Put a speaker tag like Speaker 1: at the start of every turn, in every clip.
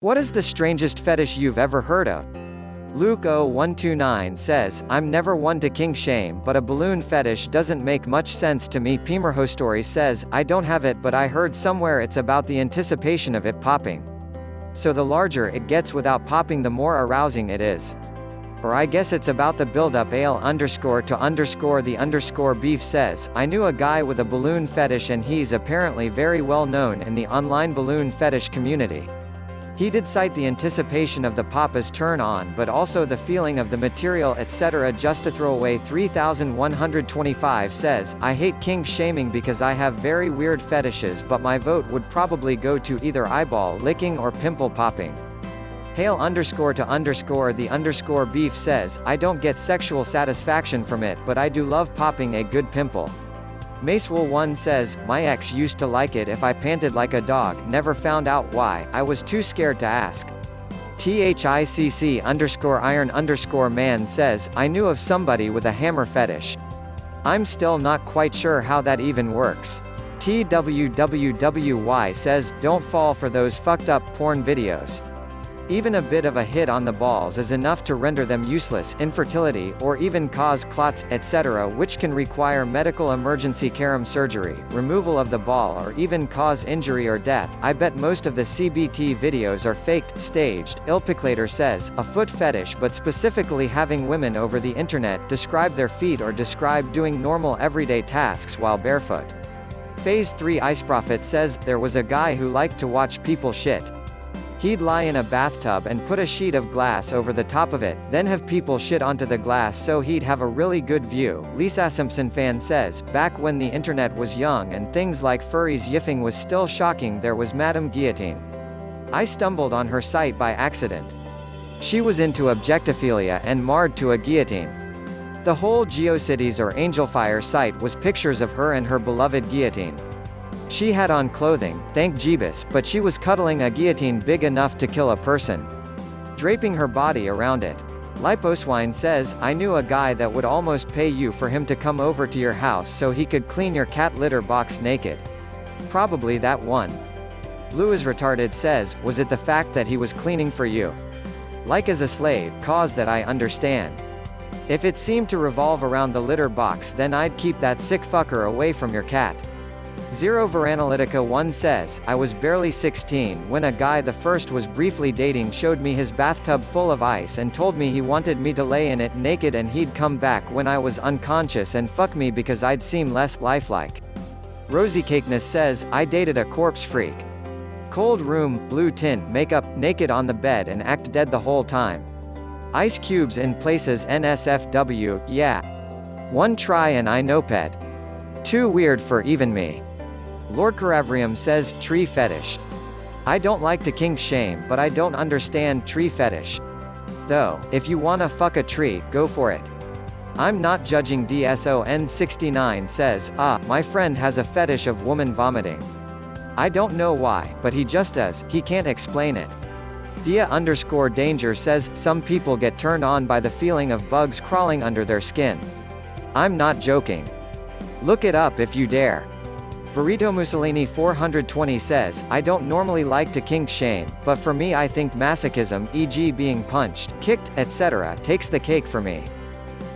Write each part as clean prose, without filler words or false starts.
Speaker 1: What is the strangest fetish you've ever heard of? Luke0129 says, I'm never one to kink shame, but a balloon fetish doesn't make much sense to me. Pimerhostory says, I don't have it, but I heard somewhere it's about the anticipation of it popping. So the larger it gets without popping, the more arousing it is. Or I guess it's about the build-up. Ale_to_the_beef says, I knew a guy with a balloon fetish and he's apparently very well known in the online balloon fetish community. He did cite the anticipation of the pop as turn on, but also the feeling of the material, etc. Just to throw away 3125 says, I hate kink shaming because I have very weird fetishes, but my vote would probably go to either eyeball licking or pimple popping. Hail_to_the_beef says, I don't get sexual satisfaction from it, but I do love popping a good pimple. Macewool1 says, my ex used to like it if I panted like a dog, never found out why, I was too scared to ask. THICC_iron_man says, I knew of somebody with a hammer fetish. I'm still not quite sure how that even works. TWWWY says, don't fall for those fucked up porn videos. Even a bit of a hit on the balls is enough to render them useless, infertility, or even cause clots, etc., which can require medical emergency carum surgery, removal of the ball, or even cause injury or death. I bet most of the CBT videos are faked, staged. Ilpiclator says, a foot fetish, but specifically having women over the internet describe their feet or describe doing normal everyday tasks while barefoot. Phase 3 Ice Prophet says, there was a guy who liked to watch people shit. He'd lie in a bathtub and put a sheet of glass over the top of it, then have people shit onto the glass so he'd have a really good view. Lisa Simpson fan says, back when the internet was young and things like furries yiffing was still shocking, there was Madame Guillotine. I stumbled on her site by accident. She was into objectophilia and marred to a guillotine. The whole GeoCities or Angelfire site was pictures of her and her beloved guillotine. She had on clothing, thank Jeebus, but she was cuddling a guillotine big enough to kill a person, draping her body around it. Liposwine says, I knew a guy that would almost pay you for him to come over to your house so he could clean your cat litter box naked. Probably that one. Blue is Retarded says, was it the fact that he was cleaning for you? Like as a slave, cause that I understand. If it seemed to revolve around the litter box, then I'd keep that sick fucker away from your cat. Zero Veranalytica 1 says, I was barely 16 when a guy the first was briefly dating showed me his bathtub full of ice and told me he wanted me to lay in it naked and he'd come back when I was unconscious and fuck me because I'd seem less lifelike. Rosie Cakeness says, I dated a corpse freak. Cold room, blue tint, makeup, naked on the bed and act dead the whole time. Ice cubes in places NSFW, yeah. One try and I noped. Too weird for even me. Lord Caravrium says, tree fetish. I don't like to kink shame, but I don't understand tree fetish. Though, if you wanna fuck a tree, go for it. I'm not judging. DSON69 says, my friend has a fetish of woman vomiting. I don't know why, but he just does, he can't explain it. Dia_danger says, some people get turned on by the feeling of bugs crawling under their skin. I'm not joking. Look it up if you dare. Burrito Mussolini 420 says, I don't normally like to kink shame, but for me I think masochism, e.g. being punched, kicked, etc., takes the cake for me.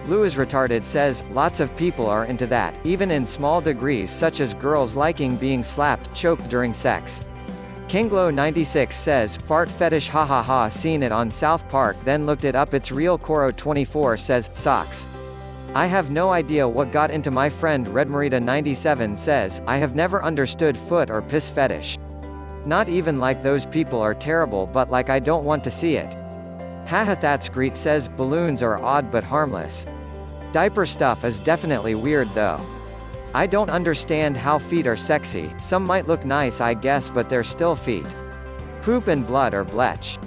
Speaker 1: Blue is Retarded says, lots of people are into that, even in small degrees such as girls liking being slapped, choked during sex. Kinglow96 says, fart fetish hahaha, seen it on South Park then looked it up. It's real. Coro24 says, socks. I have no idea what got into my friend. Redmarita97 says, I have never understood foot or piss fetish. Not even like those people are terrible, but like I don't want to see it. Haha. Thatscreet says, balloons are odd but harmless. Diaper stuff is definitely weird though. I don't understand how feet are sexy, some might look nice I guess, but they're still feet. Poop and blood or bletch.